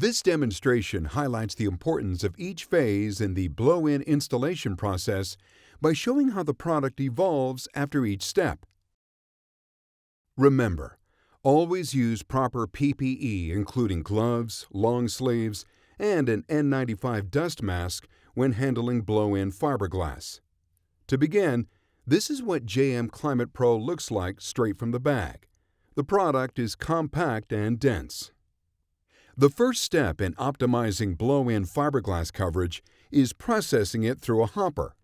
This demonstration highlights the importance of each phase in the blow-in installation process by showing how the product evolves after each step. Remember, always use proper PPE including gloves, long sleeves, and an N95 dust mask when handling blow-in fiberglass. To begin, this is what JM Climate Pro looks like straight from the bag. The product is compact and dense. The first step in optimizing blow-in fiberglass coverage is processing it through a hopper.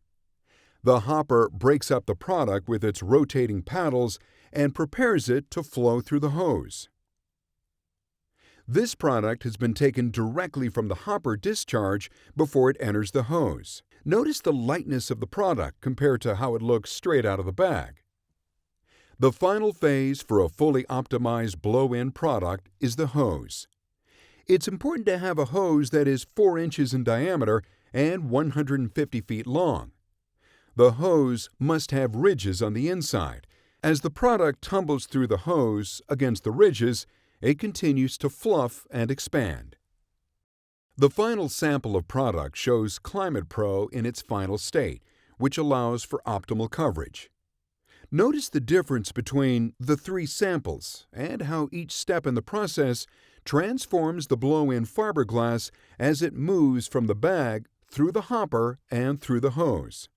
The hopper breaks up the product with its rotating paddles and prepares it to flow through the hose. This product has been taken directly from the hopper discharge before it enters the hose. Notice the lightness of the product compared to how it looks straight out of the bag. The final phase for a fully optimized blow-in product is the hose. It's important to have a hose that is 4 inches in diameter and 150 feet long. The hose must have ridges on the inside. As the product tumbles through the hose against the ridges, it continues to fluff and expand. The final sample of product shows Climate Pro in its final state, which allows for optimal coverage. Notice the difference between the 3 samples and how each step in the process transforms the blow-in fiberglass as it moves from the bag through the hopper and through the hose.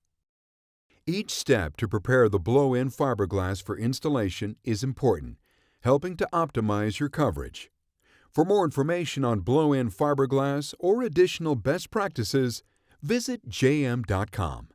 Each step to prepare the blow-in fiberglass for installation is important, helping to optimize your coverage. For more information on blow-in fiberglass or additional best practices, visit jm.com.